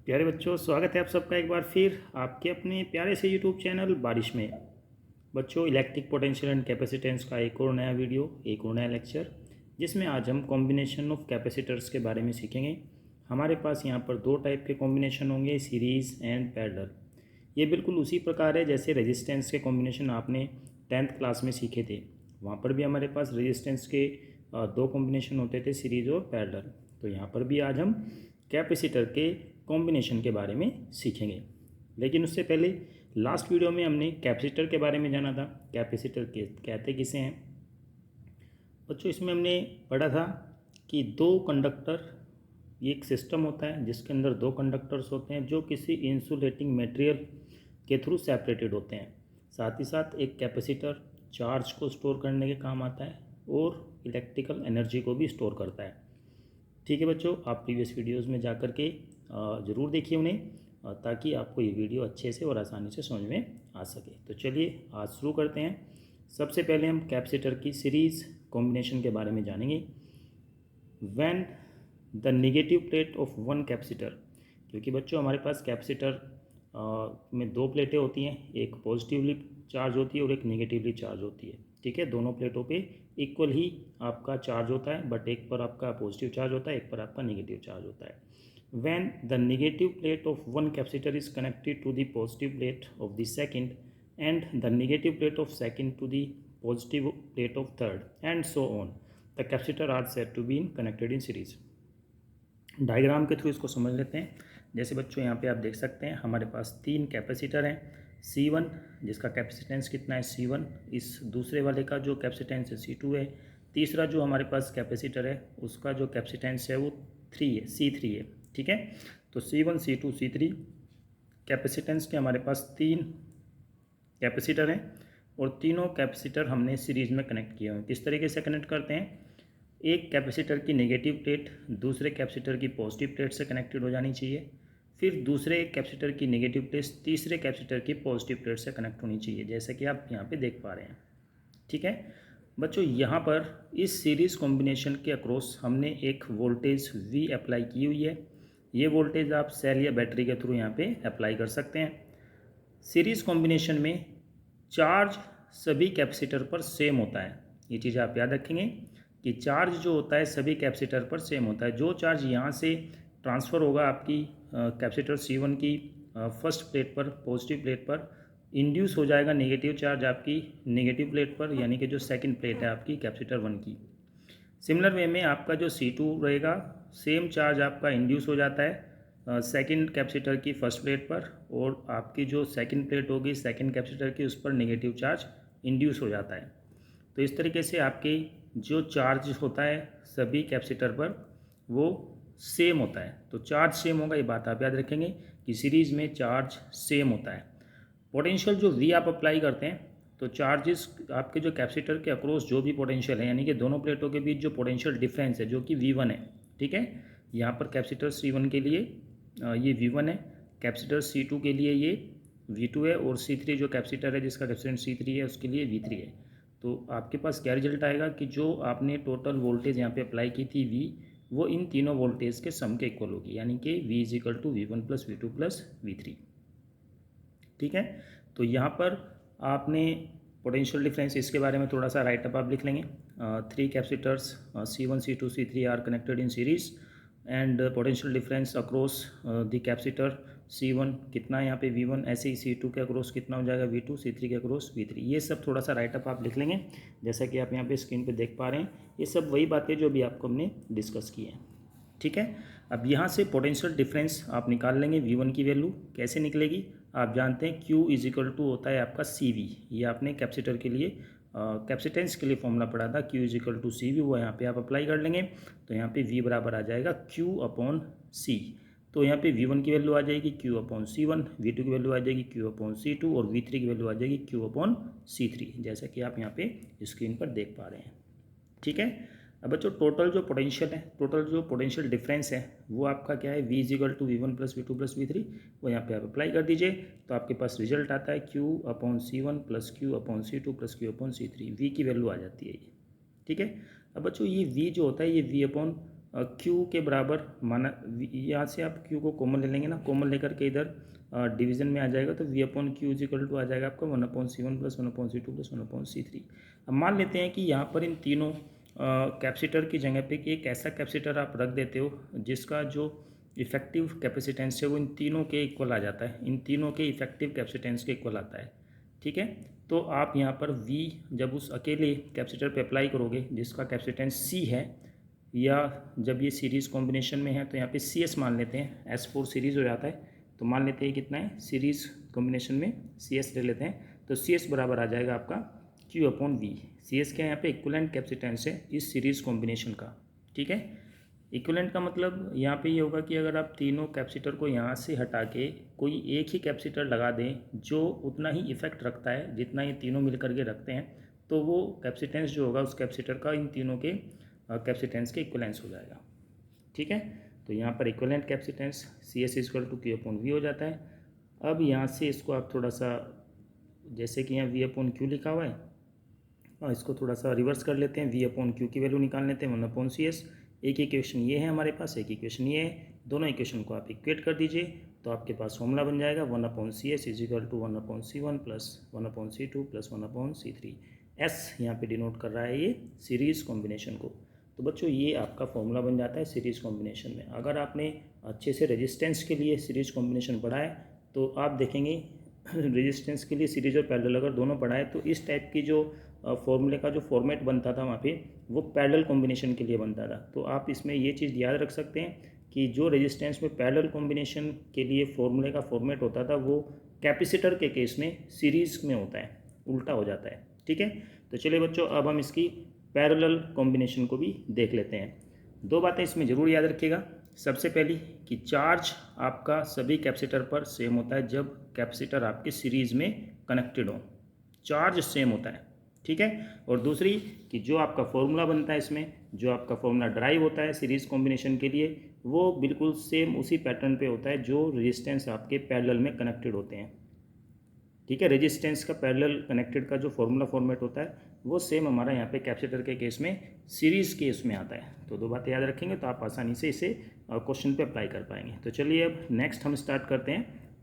प्यारे बच्चों, स्वागत है आप सबका एक बार फिर आपके अपने प्यारे से यूट्यूब चैनल बारिश में। बच्चों, इलेक्ट्रिक पोटेंशियल एंड कैपेसिटेंस का एक और नया वीडियो, एक और नया लेक्चर, जिसमें आज हम कॉम्बिनेशन ऑफ कैपेसिटर्स के बारे में सीखेंगे। हमारे पास यहाँ पर दो टाइप के कॉम्बिनेशन होंगे, सीरीज़ एंड पैरेलल। ये बिल्कुल उसी प्रकार है जैसे रेजिस्टेंस के कॉम्बिनेशन आपने 10th क्लास में सीखे थे। वहाँ पर भी हमारे पास रेजिस्टेंस के दो कॉम्बिनेशन होते थे, सीरीज़ और पैरेलल। तो यहाँ पर भी आज हम कैपेसिटर के कॉम्बिनेशन के बारे में सीखेंगे। लेकिन उससे पहले लास्ट वीडियो में हमने कैपेसिटर के बारे में जाना था। कैपेसिटर के कहते किसे हैं बच्चों? इसमें हमने पढ़ा था कि दो कंडक्टर, ये एक सिस्टम होता है जिसके अंदर दो कंडक्टर्स होते हैं जो किसी इंसुलेटिंग मटेरियल के थ्रू सेपरेटेड होते हैं। साथ ही साथ एक कैपेसिटर चार्ज को स्टोर करने के काम आता है और इलेक्ट्रिकल एनर्जी को भी स्टोर करता है। ठीक है बच्चों, आप प्रीवियस वीडियोस में जाकर के ज़रूर देखिए उन्हें, ताकि आपको ये वीडियो अच्छे से और आसानी से समझ में आ सके। तो चलिए आज शुरू करते हैं। सबसे पहले हम कैपेसिटर की सीरीज़ कॉम्बिनेशन के बारे में जानेंगे। When the negative plate of one capacitor, क्योंकि बच्चों हमारे पास कैपेसिटर में दो प्लेटें होती हैं, एक पॉजिटिवली चार्ज होती है और एक नेगेटिवली चार्ज होती है। ठीक है, दोनों प्लेटों पे इक्वल ही आपका चार्ज होता है, बट एक पर आपका पॉजिटिव चार्ज होता है, एक पर आपका नेगेटिव चार्ज होता है। When the negative plate of one capacitor is connected to the positive plate of the second and the negative plate of second to the positive plate of third and so on, the capacitor are said to be connected in series. Diagram के through इसको समझ लेते हैं। जैसे बच्चों यहाँ पे आप देख सकते हैं हमारे पास तीन कैपेसिटर हैं। C1 जिसका कैपेसिटेंस कितना है C1, इस दूसरे वाले का जो कैपेसिटेंस है C2 है, तीसरा जो हमारे पास कैपेसिटर है उसका जो कैपेसिटेंस है वो 3 है, C3 है। ठीक है, तो C1 C2 C3 कैपेसिटेंस के हमारे पास तीन कैपेसिटर हैं और तीनों कैपेसिटर हमने सीरीज़ में कनेक्ट किए हैं। किस तरीके से कनेक्ट करते हैं? एक कैपेसिटर की नेगेटिव प्लेट दूसरे कैपेसिटर की पॉजिटिव प्लेट से कनेक्टेड हो जानी चाहिए, फिर दूसरे कैपेसिटर की नेगेटिव प्लेट तीसरे कैपेसिटर की पॉजिटिव प्लेट से कनेक्ट होनी चाहिए, जैसा कि आप यहाँ पे देख पा रहे हैं। ठीक है बच्चों, यहाँ पर इस सीरीज़ कॉम्बिनेशन के अक्रॉस हमने एक वोल्टेज V अप्लाई की हुई है। ये वोल्टेज आप सेल या बैटरी के थ्रू यहाँ पे अप्लाई कर सकते हैं। सीरीज़ कॉम्बिनेशन में चार्ज सभी कैपेसिटर पर सेम होता है। ये चीज़ आप याद रखेंगे कि चार्ज जो होता है सभी कैपेसिटर पर सेम होता है। जो चार्ज यहाँ से ट्रांसफ़र होगा आपकी कैपेसिटर C1 की फर्स्ट प्लेट पर, पॉजिटिव प्लेट पर, इंड्यूस हो जाएगा नेगेटिव चार्ज आपकी नेगेटिव प्लेट पर, यानी कि जो सेकंड प्लेट है आपकी कैपेसिटर 1 की। सिमिलर वे में आपका जो C2 रहेगा, सेम चार्ज आपका इंड्यूस हो जाता है सेकंड कैपेसिटर की फर्स्ट प्लेट पर, और आपकी जो सेकंड प्लेट होगी सेकंड कैपेसिटर की उस पर नेगेटिव चार्ज इंड्यूस हो जाता है। तो इस तरीके से आपके जो चार्ज होता है सभी कैपेसिटर पर वो सेम होता है। तो चार्ज सेम होगा, ये बात आप याद रखेंगे कि सीरीज़ में चार्ज सेम होता है। पोटेंशियल जो V आप अप्लाई करते हैं, तो चार्जेस आपके जो कैपेसिटर के अक्रॉस जो भी पोटेंशियल है, यानी कि दोनों प्लेटों के बीच जो पोटेंशियल डिफरेंस है जो कि V1 है। ठीक है, यहाँ पर कैपेसिटर C1 के लिए ये V1 है, कैपेसिटर C2 के लिए ये V2 है, और C3 जो कैपेसिटर है जिसका कैपेसिटेंस C3 है उसके लिए V3 है। तो आपके पास क्या रिजल्ट आएगा कि जो आपने टोटल वोल्टेज यहाँ पे अप्लाई की थी V, वो इन तीनों वोल्टेज के सम के इक्वल होगी, यानी कि V is equal to V1 plus V2 plus V3। ठीक है, तो यहाँ पर आपने पोटेंशियल डिफरेंस इसके बारे में थोड़ा सा राइट अप आप लिख लेंगे। Three capacitors C1 C2 C3 are connected in series and potential difference across the capacitor C1 कितना है यहाँ पे V1, ऐसे ही C2 के अक्रॉस कितना हो जाएगा V2, C3 के अक्रॉस V3। ये सब थोड़ा सा राइट अप आप लिख लेंगे, जैसा कि आप यहाँ पे स्क्रीन पे देख पा रहे हैं। ये सब वही बातें जो भी आपको हमने डिस्कस की हैं। ठीक है, अब यहाँ से पोटेंशियल डिफरेंस आप निकाल लेंगे। V1 की वैल्यू कैसे निकलेगी? आप जानते हैं Q इज इक्वल टू होता है आपका CV। ये आपने कैपेसिटर के लिए कैपेसिटेंस के लिए फॉर्मूला पढ़ा था, Q is equal to CV, वो यहाँ पे आप अप्लाई कर लेंगे। तो यहाँ पे V बराबर आ जाएगा Q अपॉन C। तो यहाँ पे V1 की वैल्यू आ जाएगी Q अपॉन C1, V2 की वैल्यू आ जाएगी Q अपॉन C2 और V3 की वैल्यू आ जाएगी Q अपॉन C3, जैसा कि आप यहाँ पे स्क्रीन पर देख पा रहे हैं। ठीक है, अब बच्चों टोटल जो पोटेंशियल है, टोटल जो पोटेंशियल डिफरेंस है वो आपका क्या है? V is equal to V1 plus V2 plus V3, वो यहाँ पे आप अप्लाई कर दीजिए। तो आपके पास रिजल्ट आता है Q upon C1 plus Q upon C2 plus Q upon C3। V की वैल्यू आ जाती है ये। ठीक है, अब बच्चों ये V जो होता है ये V अपॉन क्यू के बराबर माना, यहाँ से आप क्यू को कॉमन ले लेंगे ना, कॉमन लेकर के इधर डिवीजन में आ जाएगा तो V upon Q is equal to आ जाएगा आपका 1/C1 + 1/C2 + 1/C3। अब मान लेते हैं कि यहाँ पर इन तीनों कैपेसिटर की जगह पे एक ऐसा कैपेसिटर आप रख देते हो जिसका जो इफेक्टिव कैपेसिटेंस है वो इन तीनों के इक्वल आ जाता है, इन तीनों के इफेक्टिव कैपेसिटेंस के इक्वल आता है। ठीक है, तो आप यहाँ पर V जब उस अकेले कैपेसिटर पे अप्लाई करोगे जिसका कैपेसिटेंस C है, या जब ये सीरीज़ कॉम्बिनेशन में है तो यहाँ पे CS मान लेते हैं, S4 सीरीज़ हो जाता है, तो मान लेते हैं कितना है, सीरीज़ कॉम्बिनेशन में CS ले लेते हैं, तो CS बराबर आ जाएगा आपका Q/V। CS क्या है यहाँ पे, इक्विवेलेंट कैपेसिटेंस है इस सीरीज़ कॉम्बिनेशन का। ठीक है, इक्विवेलेंट का मतलब यहाँ पे ये होगा कि अगर आप तीनों कैपेसिटर को यहाँ से हटा के कोई एक ही कैपेसिटर लगा दें जो उतना ही इफेक्ट रखता है जितना ये तीनों मिलकर के रखते हैं, तो वो कैपेसिटेंस जो होगा उस कैपेसिटर का इन तीनों के कैपेसिटेंस के इक्विवेलेंस हो जाएगा। ठीक है, तो यहाँ पर इक्विवेलेंट कैपेसिटेंस CS = Q/V हो जाता है। अब यहाँ से इसको आप थोड़ा सा, जैसे कि यहाँ V/Q लिखा हुआ है, और इसको थोड़ा सा रिवर्स कर लेते हैं, V/Q की वैल्यू निकाल लेते हैं 1/CS। एक इक्वेशन ये है हमारे पास, एक इक्वेशन ये है, दोनों इक्वेशन को आप इक्वेट कर दीजिए तो आपके पास फॉर्मूला बन जाएगा 1/CS = 1/C1 + 1/C2 + 1/C3। S यहाँ पे डिनोट कर रहा है ये सीरीज़ कॉम्बिनेशन को। तो बच्चों ये आपका फॉर्मूला बन जाता है सीरीज़ कॉम्बिनेशन में। अगर आपने अच्छे से रेजिस्टेंस के लिए सीरीज़ कॉम्बिनेशन पढ़ा है तो आप देखेंगे रेजिस्टेंस के लिए सीरीज और पैरेलल अगर दोनों पढ़ा है तो इस टाइप की जो फॉर्मूले का जो फॉर्मेट बनता था वहाँ पे वो पैरेलल कॉम्बिनेशन के लिए बनता था। तो आप इसमें ये चीज़ याद रख सकते हैं कि जो रेजिस्टेंस में पैरेलल कॉम्बिनेशन के लिए फॉर्मूले का फॉर्मेट होता था वो कैपेसिटर के केस में सीरीज़ में होता है, उल्टा हो जाता है। ठीक है, तो चलिए बच्चों अब हम इसकी पैरेलल कॉम्बिनेशन को भी देख लेते हैं। दो बातें इसमें ज़रूर याद रखिएगा। सबसे पहली कि चार्ज आपका सभी कैपेसिटर पर सेम होता है जब कैपेसिटर आपके सीरीज़ में कनेक्टेड हो, चार्ज सेम होता है। ठीक है, और दूसरी कि जो आपका फॉर्मूला बनता है इसमें, जो आपका फॉर्मूला ड्राइव होता है सीरीज़ कॉम्बिनेशन के लिए, वो बिल्कुल सेम उसी पैटर्न पे होता है जो रेजिस्टेंस आपके पैरेलल में कनेक्टेड होते हैं। ठीक है, रेजिस्टेंस का पैरेलल कनेक्टेड का जो फॉर्मूला फॉर्मेट होता है वो सेम हमारा यहाँ पे कैपेसिटर के केस में सीरीज़ केस में आता है। तो दो बातें याद रखेंगे तो आप आसानी से इसे क्वेश्चन पे अप्लाई कर पाएंगे। तो चलिए अब नेक्स्ट हम स्टार्ट करते हैं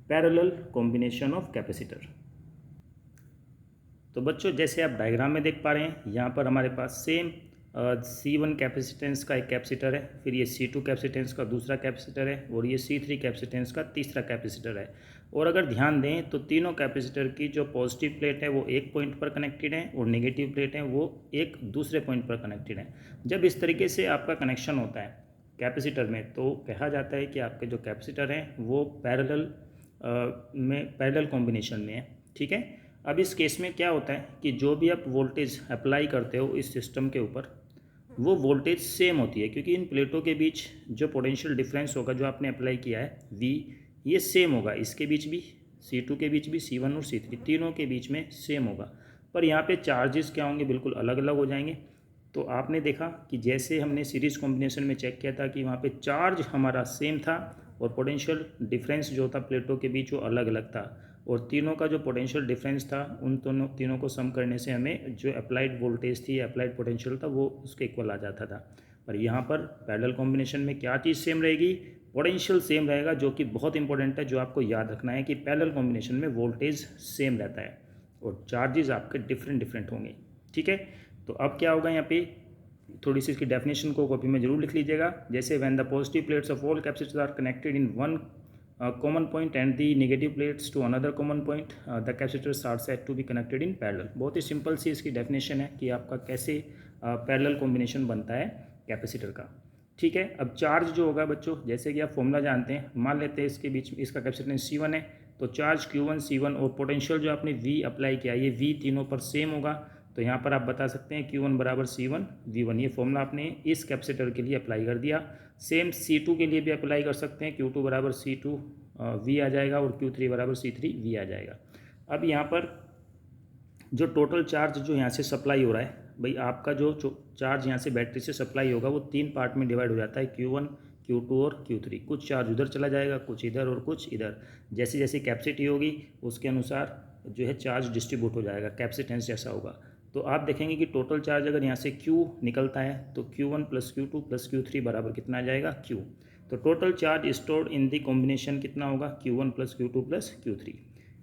पैरेलल कॉम्बिनेशन ऑफ कैपेसिटर। तो बच्चों जैसे आप डायग्राम में देख पा रहे हैं यहाँ पर हमारे पास सेम C1 कैपेसिटेंस का एक कैपेसिटर है, फिर ये C2 कैपेसिटेंस का दूसरा कैपेसिटर है, और ये C3 कैपेसिटेंस का तीसरा कैपेसिटर है। और अगर ध्यान दें तो तीनों कैपेसिटर की जो पॉजिटिव प्लेट है वो एक पॉइंट पर कनेक्टेड है और नेगेटिव प्लेट है वो एक दूसरे पॉइंट पर कनेक्टेड है। जब इस तरीके से आपका कनेक्शन होता है कैपेसिटर में तो कहा जाता है कि आपके जो कैपेसिटर हैं वो पैरेलल कॉम्बिनेशन में है। ठीक है, अब इस केस में क्या होता है कि जो भी आप वोल्टेज अप्लाई करते हो इस सिस्टम के ऊपर वो वोल्टेज सेम होती है, क्योंकि इन प्लेटों के बीच जो पोटेंशियल डिफरेंस होगा जो आपने अप्लाई किया है V, ये सेम होगा, इसके बीच भी C2 के बीच भी C1 और C3 तीनों के बीच में सेम होगा। पर यहाँ पे चार्जेस क्या होंगे, बिल्कुल अलग अलग हो जाएंगे। तो आपने देखा कि जैसे हमने सीरीज़ कॉम्बिनेशन में चेक किया था कि वहाँ पे चार्ज हमारा सेम था और पोटेंशियल डिफरेंस जो था प्लेटों के बीच वो अलग अलग था, और तीनों का जो पोटेंशियल डिफरेंस था उन तीनों को सम करने से हमें जो अप्लाइड वोल्टेज थी, अप्लाइड पोटेंशियल था, वो उसके इक्वल आ जाता था। पर यहाँ पर पैरेलल कॉम्बिनेशन में क्या चीज़ सेम रहेगी, पोटेंशियल सेम रहेगा, जो कि बहुत इंपॉर्टेंट है, जो आपको याद रखना है कि पैरेलल कॉम्बिनेशन में वोल्टेज सेम रहता है और चार्जेस आपके डिफरेंट होंगे। ठीक है, तो अब क्या होगा यहाँ पे थोड़ी सी इसकी डेफिनेशन को कॉपी में जरूर लिख लीजिएगा। जैसे when the positive plates of all capacitors are connected in one common point and the negative plates to another common point, the capacitors are said to be connected in parallel। बहुत ही simple सी इसकी definition है कि आपका कैसे parallel combination बनता है capacitor का। ठीक है, अब चार्ज जो होगा बच्चों जैसे कि आप फॉर्मूला जानते हैं, मान लेते हैं इसके बीच इसका कैपेसिटेंस C1 है तो चार्ज Q1 C1 और पोटेंशियल जो आपने V अप्लाई किया ये V तीनों पर सेम होगा। तो यहाँ पर आप बता सकते हैं Q1 = C1 V1, ये फॉर्मूला आपने इस कैपेसिटर के लिए अप्लाई कर दिया। सेम C2 के लिए भी अप्लाई कर सकते हैं, Q2 = C2 V आ जाएगा और Q3 = C3 V आ जाएगा। अब यहाँ पर जो टोटल चार्ज जो यहाँ से सप्लाई हो रहा है भाई, आपका जो चार्ज यहाँ से बैटरी से सप्लाई होगा वो 3 पार्ट में डिवाइड हो जाता है, Q1 Q2 और Q3। कुछ चार्ज उधर चला जाएगा, कुछ इधर और कुछ इधर। जैसी जैसी कैपेसिटी होगी उसके अनुसार जो है चार्ज डिस्ट्रीब्यूट हो जाएगा, कैपेसिटेंस जैसा होगा। तो आप देखेंगे कि टोटल चार्ज अगर यहाँ से Q निकलता है तो Q1 plus Q2 plus Q3 बराबर कितना आ जाएगा Q। तो total charge stored in the combination कितना होगा Q1 plus Q2 plus Q3।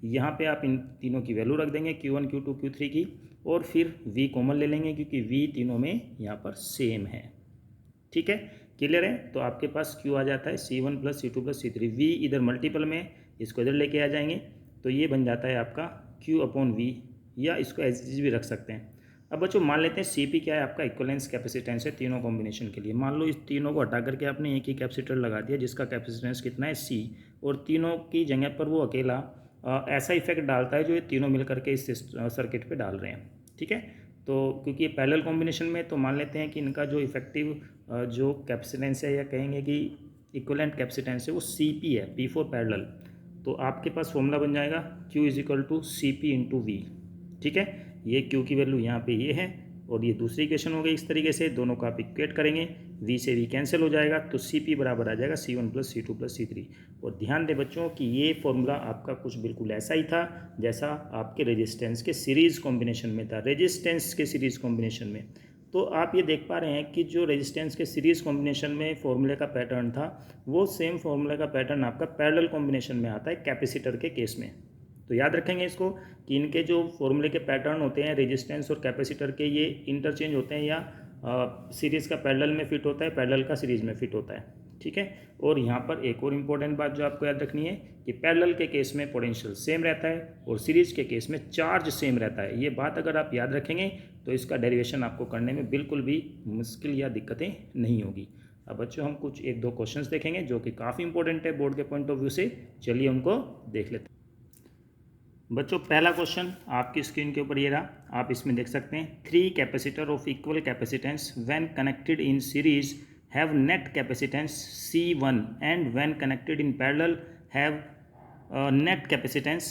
यहाँ पे आप इन तीनों की वैल्यू रख देंगे Q1 Q2 Q3 की, और फिर V कॉमन ले लेंगे क्योंकि V तीनों में यहाँ पर सेम है। ठीक है, क्लियर है। तो आपके पास Q आ जाता है C1 plus C2 plus C3। V इधर मल्टीपल में, इसको इधर लेके आ जाएंगे तो ये बन जाता है आपका Q अपॉन V, या इसको एज इज भी रख सकते हैं। अब बच्चों मान लेते हैं CP क्या है आपका, इक्विवेलेंस कैपेसिटेंस है तीनों कॉम्बिनेशन के लिए। मान लो इस तीनों को हटा करके आपने एक ही कैपेसिटर लगा दिया जिसका कैपेसिटेंस कितना है C, और तीनों की जगह पर वो अकेला ऐसा इफेक्ट डालता है जो ये तीनों मिल करके इस सर्किट पे डाल रहे हैं। ठीक है, तो क्योंकि ये पैरेलल कॉम्बिनेशन में, तो मान लेते हैं कि इनका जो इफेक्टिव जो कैपेसिटेंस है, या कहेंगे कि इक्विवेलेंट कैपेसिटेंस है, वो CP है, P फॉर पैरेलल। तो आपके पास फॉर्मूला बन जाएगा Q is equal to CP into V। ठीक है, ये Q की वैल्यू यहाँ पे ये है, और ये दूसरी इक्वेशन हो गई। इस तरीके से दोनों को आप इक्वेट करेंगे, V से V कैंसिल हो जाएगा, तो CP बराबर आ जाएगा C1 plus C2 plus C3। और ध्यान दें बच्चों कि ये फॉर्मूला आपका कुछ बिल्कुल ऐसा ही था जैसा आपके रेजिस्टेंस के सीरीज़ कॉम्बिनेशन में था। रेजिस्टेंस के सीरीज़ कॉम्बिनेशन में तो आप ये देख पा रहे हैं कि जो रेजिस्टेंस के सीरीज़ कॉम्बिनेशन में फॉर्मूले का पैटर्न था, वो सेम फॉर्मूले का पैटर्न आपका पैरेलल कॉम्बिनेशन में आता है कैपेसिटर के केस में। तो याद रखेंगे इसको कि इनके जो फॉर्मूले के पैटर्न होते हैं रेजिस्टेंस और कैपेसिटर के, ये इंटरचेंज होते हैं, या सीरीज़ का पैरेलल में फिट होता है, पैरेलल का सीरीज़ में फिट होता है। ठीक है, और यहाँ पर एक और इम्पोर्टेंट बात जो आपको याद रखनी है कि पैरेलल के केस में पोटेंशियल सेम रहता है और सीरीज़ के केस में चार्ज सेम रहता है। ये बात अगर आप याद रखेंगे तो इसका डेरिवेशन आपको करने में बिल्कुल भी मुश्किल या दिक्कतें नहीं होगी। अब बच्चों हम कुछ एक दो क्वेश्चंस देखेंगे जो कि काफ़ी इंपॉर्टेंट है बोर्ड के पॉइंट ऑफ व्यू से। चलिए उनको देख लेते हैं। बच्चों पहला क्वेश्चन आपकी स्क्रीन के ऊपर ये रहा, आप इसमें देख सकते हैं 3 capacitor of equal capacitance when connected in series have net capacitance C1 and when connected in parallel have net capacitance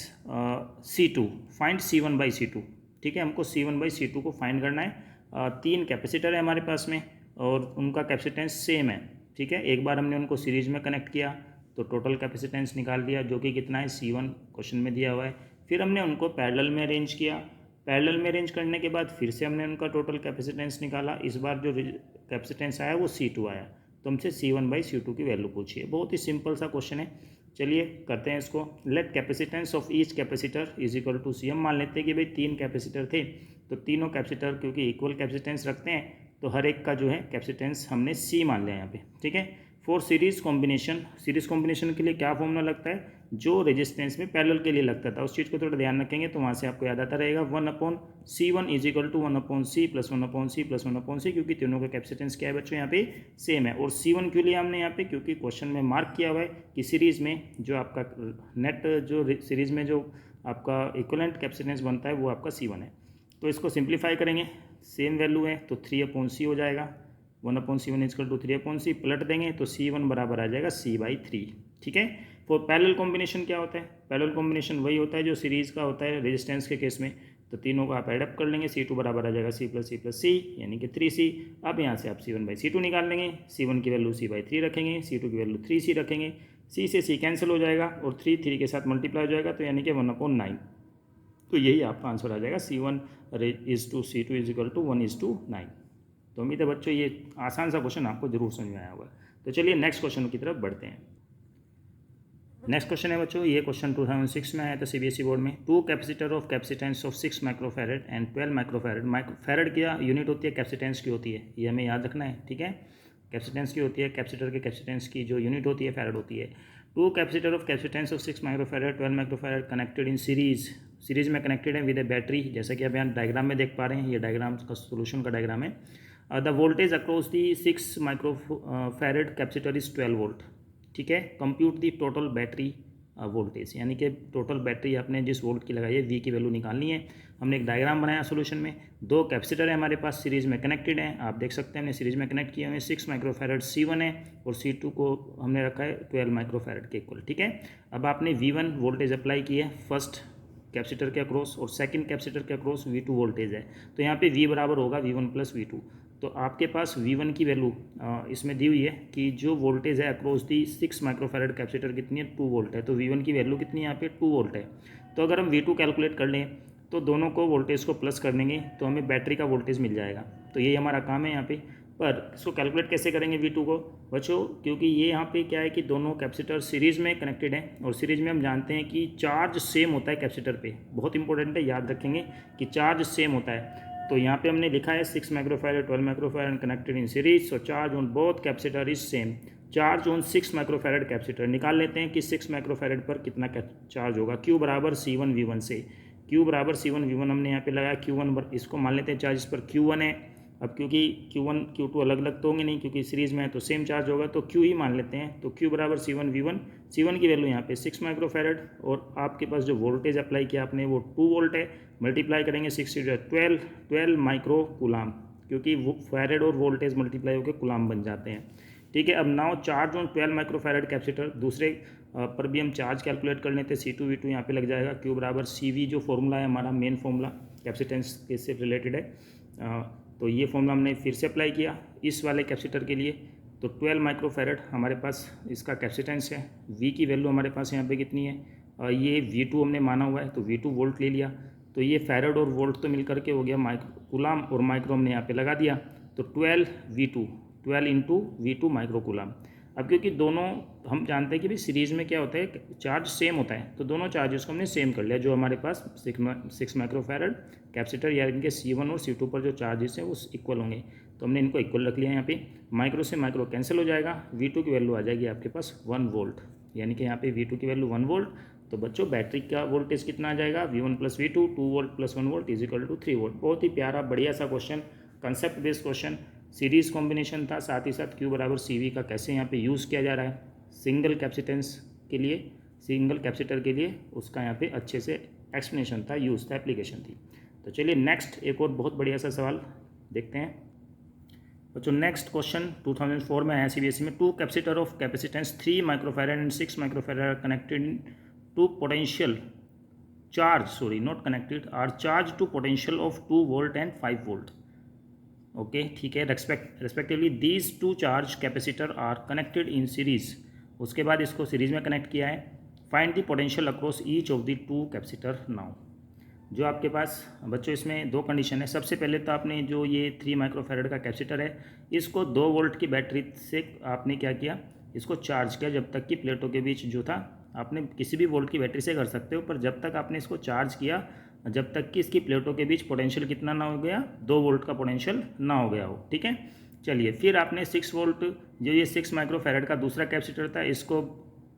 C2. Find C1 by C2। ठीक है, हमको C1 by C2 को फाइंड करना है। 3 कैपेसिटर है हमारे पास में और उनका कैपेसिटेंस सेम है। ठीक है, एक बार हमने उनको सीरीज में कनेक्ट किया तो टोटल कैपेसिटेंस निकाल दिया जो कि कितना है C1 क्वेश्चन में दिया हुआ है। फिर हमने उनको पैरेलल में अरेंज किया, पैरेलल में अरेंज करने के बाद फिर से हमने उनका टोटल कैपेसिटेंस निकाला। इस बार जो कैपेसिटेंस आया वो C2 आया, तो हमसे C1 बाई C2 की वैल्यू पूछिए। बहुत ही सिंपल सा क्वेश्चन है, चलिए करते हैं इसको। Let capacitance of each capacitor is equal to C। हम मान लेते हैं कि भाई 3 कैपेसिटर थे, तो तीनों कैपेसिटर क्योंकि इक्वल कैपेसिटेंस रखते हैं तो हर एक का जो है कैपेसिटेंस हमने C मान लिया यहाँ पे। ठीक है, फॉर सीरीज कॉम्बिनेशन के लिए क्या फॉर्मूला लगता है, जो रेजिस्टेंस में पैरेलल के लिए लगता था, उस चीज़ को थोड़ा ध्यान रखेंगे तो वहाँ से आपको याद आता रहेगा 1/C1 is equal to 1/C plus 1/C plus 1/C, क्योंकि तीनों का कैपेसिटेंस क्या है बच्चों यहाँ पे सेम है। और C1 क्यों लिया हमने यहाँ पे, क्योंकि क्वेश्चन में मार्क किया हुआ है कि सीरीज़ में जो आपका नेट जो सीरीज़ में जो आपका इक्विवेलेंट कैपेसिटेंस बनता है वो आपका C1 है। तो इसको सिंप्लीफाई करेंगे, सेम वैल्यू है तो 3/C हो जाएगा, 1/C1 is equal to 3/C। पलट देंगे तो C1 बराबर आ जाएगा C/3। ठीक है, फॉर पैरेलल कॉम्बिनेशन क्या होता है, पैरेलल कॉम्बिनेशन वही होता है जो सीरीज़ का होता है रेजिस्टेंस के केस में। तो तीनों को आप एडअप कर लेंगे, C2 बराबर आ जाएगा C plus C plus C यानी कि 3C। अब यहाँ से आप C1/C2 निकाल लेंगे, C1 की वैल्यू C/3 रखेंगे, C2 की वैल्यू 3C रखेंगे, C से C कैंसिल हो जाएगा और 3 के साथ मल्टीप्लाई हो जाएगा, तो यानी कि 1/9। तो यही आपका आंसर आ जाएगा C1 is to C2 is equal to 1:9। तो उम्मीद है बच्चों ये आसान सा क्वेश्चन आपको जरूर समझ में आया होगा। तो चलिए नेक्स्ट क्वेश्चन की तरफ बढ़ते हैं। नेक्स्ट क्वेश्चन है बच्चों, ये क्वेश्चन 2006 में आया था CBSE बोर्ड में। 2 capacitor of capacitance of 6 microfarad and 12 microfarad. Farad की यूनिट होती है, कैपेसिटेंस की होती है, ये हमें याद रखना है। ठीक है, कैपेसिटेंस की होती है, कैपेसिटर के कैपेसिटेंस की जो यूनिट होती है फैरड होती है। 2 capacitor of capacitance of 6 microfarad 12 microfarad connected in series में कनेक्टेड है विद ए बैटरी। जैसा कि आप यहाँ डायग्राम में देख पा रहे हैं, ये डायग्राम का सोल्यूशन का डायग्राम है। The voltage across the 6 microfarad capacitor is 12 volt. ठीक है, कंप्यूट दी टोटल बैटरी वोल्टेज, यानी कि टोटल बैटरी आपने जिस वोल्ट की लगाई है V की वैल्यू निकालनी है। हमने एक डायग्राम बनाया सोल्यूशन में, 2 कैपेसिटर है हमारे पास सीरीज़ में कनेक्टेड हैं, आप देख सकते हैं हमने सीरीज़ में कनेक्ट किए हुए 6 माइक्रोफैरड C1 है और C2 को हमने रखा है 12 माइक्रोफैरड के इक्वल। ठीक है, अब आपने V1 वोल्टेज अप्लाई की है फर्स्ट कैपेसिटर के अक्रॉस और सेकंड कैपेसिटर के अक्रॉस V2 वोल्टेज है, तो यहाँ पे V बराबर होगा V1 प्लस V2। तो आपके पास V1 की वैल्यू इसमें दी हुई है कि जो वोल्टेज है अक्रॉस दी 6 माइक्रोफैरड कैपेसिटर कितनी है, 2 वोल्ट है, तो V1 की वैल्यू कितनी है यहाँ पे 2 वोल्ट है। तो अगर हम V2 कैलकुलेट कर लें तो दोनों को वोल्टेज को प्लस कर देंगे तो हमें बैटरी का वोल्टेज मिल जाएगा। तो ये हमारा काम है यहाँ पे। पर इसको कैलकुलेट कैसे करेंगे V2 को बच्चों, क्योंकि ये यहाँ पे क्या है कि दोनों कैपेसिटर सीरीज़ में कनेक्टेड हैं और सीरीज़ में हम जानते हैं कि चार्ज सेम होता है कैपेसिटर पे। बहुत इंपॉर्टेंट है, याद रखेंगे कि चार्ज सेम होता है। तो यहाँ पे हमने लिखा है 6 microfarad 12 microfarad connected in series, so charge on both capacitor is same. Charge on 6 microfarad capacitor निकाल लेते हैं कि 6 माइक्रोफैरड पर कितना चार्ज होगा। Q बराबर C1V1 से, Q बराबर C1V1 हमने यहाँ पे लगाया। Q1 इसको मान लेते हैं चार्ज इस पर Q1 है। अब क्योंकि Q1 Q2 अलग अलग तो होंगे नहीं, क्योंकि सीरीज़ में है तो सेम चार्ज होगा, तो Q ही मान लेते हैं। तो Q बराबर C1V1, C1 की वैल्यू यहाँ पे 6 माइक्रोफैरड और आपके पास जो वोल्टेज अप्लाई किया आपने वो 2 वोल्ट है। मल्टीप्लाई करेंगे 6 से 12 माइक्रो कूलाम, क्योंकि वो फैरड और वोल्टेज मल्टीप्लाई होकर कूलाम बन जाते हैं। ठीक है, अब now charge on 12 microfarad capacitor, दूसरे पर भी हम चार्ज कैलकुलेट कर लेते हैं। C2V2 यहाँ पे लग जाएगा। Q बराबर CV जो फॉर्मूला है हमारा मेन फॉर्मूला कैपेसिटेंस के से रिलेटेड है, तो ये फॉर्मूला हमने फिर से अप्लाई किया इस वाले कैपेसिटर के लिए। तो 12 माइक्रोफैरड हमारे पास इसका कैपेसिटेंस है। V की वैल्यू हमारे पास यहाँ पे कितनी है, ये V2 हमने माना हुआ है तो V2 वोल्ट ले लिया। तो ये फैरड और वोल्ट तो मिल करके हो गया माइक्रो कूलाम, और माइक्रो हमने यहाँ पे लगा दिया। तो 12 इंटू V2 माइक्रो कूलाम। अब क्योंकि दोनों हम जानते हैं कि भाई सीरीज़ में क्या होता है, चार्ज सेम होता है, तो दोनों चार्जेस को हमने सेम कर लिया। जो हमारे पास 6 माइक्रोफैरड कैपेसिटर या इनके C1 और C2 पर जो चार्जेस हैं वो इक्वल होंगे, तो हमने इनको इक्वल रख लिया। यहाँ पे माइक्रो से माइक्रो कैंसिल हो जाएगा। V2 की वैल्यू आ जाएगी आपके पास 1 वोल्ट, यानी कि यहाँ पे V2 की वैल्यू 1 वोल्ट। तो बच्चों बैटरी का वोल्टेज कितना आ जाएगा, V1 plus V2, 2 volt plus 1 volt is equal to 3 volt. बहुत ही प्यारा बढ़िया सा question, concept based question, series combination था। साथ ही साथ Q बराबर CV का कैसे यहाँ पे यूज़ किया जा रहा है सिंगल कैपेसिटेंस के लिए, सिंगल कैपेसिटर के लिए, उसका यहाँ पे अच्छे से एक्सप्लेनेशन था, यूज़ था, एप्लीकेशन थी। तो चलिए नेक्स्ट एक और बहुत बढ़िया सा सवाल देखते हैं बच्चों। नेक्स्ट क्वेश्चन 2004 में आया CBSE में। 2 capacitor of capacitance 3 microfarad and 6 microfarad connected to potential charge not connected are charge to potential of 2 volt and 5 volt. Okay ठीक है, respectively these 2 charge capacitor are connected in series. उसके बाद इसको series में connect किया है। Find the potential across each of the 2 capacitor now. जो आपके पास बच्चों इसमें 2 कंडीशन है। सबसे पहले तो आपने जो ये 3 माइक्रोफैरड का कैपेसिटर है इसको 2 वोल्ट की बैटरी से आपने क्या किया, इसको चार्ज किया जब तक कि प्लेटों के बीच जो था, आपने किसी भी वोल्ट की बैटरी से कर सकते हो, पर जब तक आपने इसको चार्ज किया जब तक कि इसकी प्लेटों के बीच पोटेंशियल कितना ना हो गया, 2 वोल्ट का पोटेंशियल ना हो गया हो। ठीक है, चलिए फिर आपने 6 वोल्ट जो ये 6 माइक्रोफैरड का दूसरा कैपेसिटर था इसको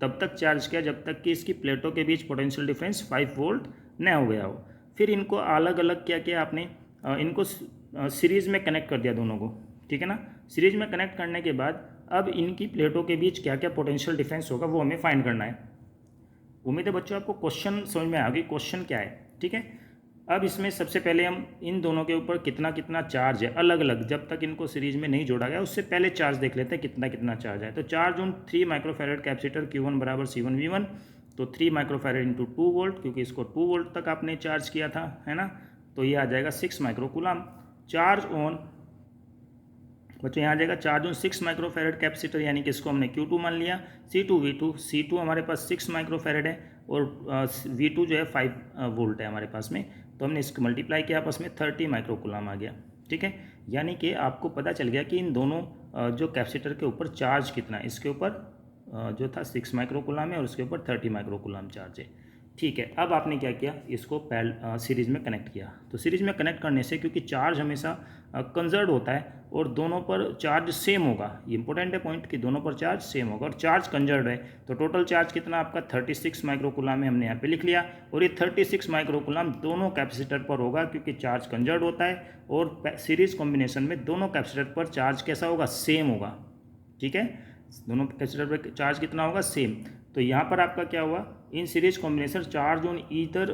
तब तक चार्ज किया जब तक कि इसकी प्लेटों के बीच पोटेंशियल डिफरेंस 5 वोल्ट न हो गया हो। फिर इनको अलग अलग क्या किया आपने, इनको सीरीज़ में कनेक्ट कर दिया दोनों को। ठीक है ना, सीरीज में कनेक्ट करने के बाद अब इनकी प्लेटों के बीच क्या क्या पोटेंशियल डिफरेंस होगा वो हमें फाइंड करना है। उम्मीद है बच्चों आपको क्वेश्चन समझ में आ गई, क्वेश्चन क्या है। ठीक है, अब इसमें सबसे पहले हम इन दोनों के ऊपर कितना कितना चार्ज है अलग अलग, जब तक इनको सीरीज में नहीं जोड़ा गया उससे पहले चार्ज देख लेते हैं कितना कितना चार्ज है। तो charge on 3 microfarad capacitor Q1 बराबर C1V1, तो 3 माइक्रोफैरड इंटू 2 वोल्ट, क्योंकि इसको 2 वोल्ट तक आपने चार्ज किया था, है ना, तो ये आ जाएगा 6 माइक्रो कूलाम। चार्ज ऑन बच्चों यहाँ आ जाएगा चार्ज ऑन 6 माइक्रोफैरड कैपेसिटर, यानी कि इसको हमने Q2 मान लिया। C2 हमारे पास 6 माइक्रोफैरड है और V2 जो है 5 वोल्ट है हमारे पास में, तो हमने इसको मल्टीप्लाई किया आपस में 30 माइक्रो कूलाम आ गया। ठीक है, यानी कि आपको पता चल गया कि इन दोनों जो कैपेसिटर के ऊपर चार्ज कितना है, इसके ऊपर जो था 6 माइक्रो कूलाम है और उसके ऊपर 30 माइक्रो कूलाम चार्ज है। ठीक है, अब आपने क्या किया, इसको सीरीज में कनेक्ट किया। तो सीरीज में कनेक्ट करने से क्योंकि चार्ज हमेशा कंजर्व होता है और दोनों पर चार्ज सेम होगा, ये इंपॉर्टेंट है पॉइंट कि दोनों पर चार्ज सेम होगा और चार्ज कंजर्व है, तो टोटल चार्ज कितना आपका 36 माइक्रो कूलाम है, हमने यहाँ पे लिख लिया। और ये 36 माइक्रो कूलाम दोनों कैपेसिटर पर होगा क्योंकि चार्ज कंजर्व होता है और सीरीज कॉम्बिनेशन में दोनों कैपेसिटर पर चार्ज कैसा होगा, सेम होगा। ठीक है, दोनों कैपेसिटर पर चार्ज कितना होगा, सेम। तो यहाँ पर आपका क्या हुआ, in series combination charge on either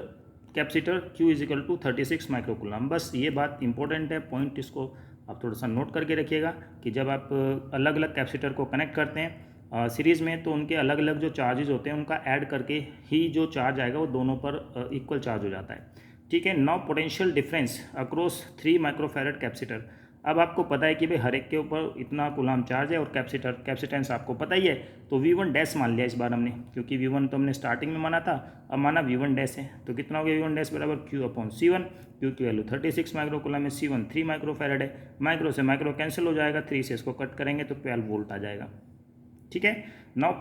capacitor Q is equal to 36 micro coulomb. बस ये बात इंपॉर्टेंट है, पॉइंट इसको आप थोड़ा सा नोट करके रखिएगा कि जब आप अलग अलग कैपेसिटर को कनेक्ट करते हैं सीरीज़ में, तो उनके अलग अलग जो चार्जेज होते हैं उनका ऐड करके ही जो चार्ज आएगा वो दोनों पर इक्वल चार्ज हो जाता है। ठीक है, now potential difference across 3 microfarad capacitor. अब आपको पता है कि भाई हर एक के ऊपर इतना कूलाम चार्ज है और कैपेसिटेंस आपको पता ही है, तो V1 डैश मान लिया इस बार हमने, क्योंकि V1 तो हमने स्टार्टिंग में माना था, अब माना V1 डैश है, तो कितना हो गया V1 डैश बराबर Q/C1। Q की वैल्यू 36 माइक्रो कूलाम है, C1 3 माइक्रो फैरेड है, माइक्रो से माइक्रो कैंसिल हो जाएगा, 3 से इसको कट करेंगे तो 12 वोल्ट आ जाएगा। ठीक है, नाउ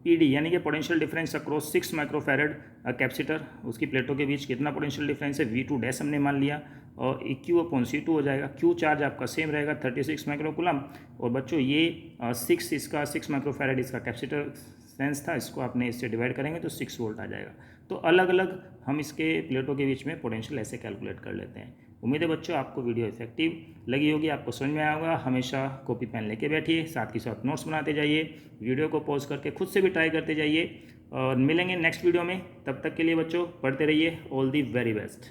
PD यानी कि potential difference across 6 micro farad capacitor, उसकी प्लेटों के बीच कितना पोटेंशियल डिफरेंस है, V2 डैश हमने मान लिया, और Q/C2 हो जाएगा। Q चार्ज आपका सेम रहेगा 36 माइक्रो कूलम, और बच्चों ये 6 माइक्रो फैरेड इसका कैपेसिटर सेंस था, इसको आपने इससे डिवाइड करेंगे तो 6 वोल्ट आ जाएगा। तो अलग अलग हम इसके प्लेटों के बीच में पोटेंशियल ऐसे कैलकुलेट कर लेते हैं। उम्मीद है बच्चों आपको वीडियो इफेक्टिव लगी होगी, आपको समझ में आया होगा। हमेशा कॉपी पेन लेके बैठिए, साथ ही साथ नोट्स बनाते जाइए, वीडियो को पॉज करके खुद से भी ट्राई करते जाइए, और मिलेंगे नेक्स्ट वीडियो में। तब तक के लिए बच्चों पढ़ते रहिए। All the very best.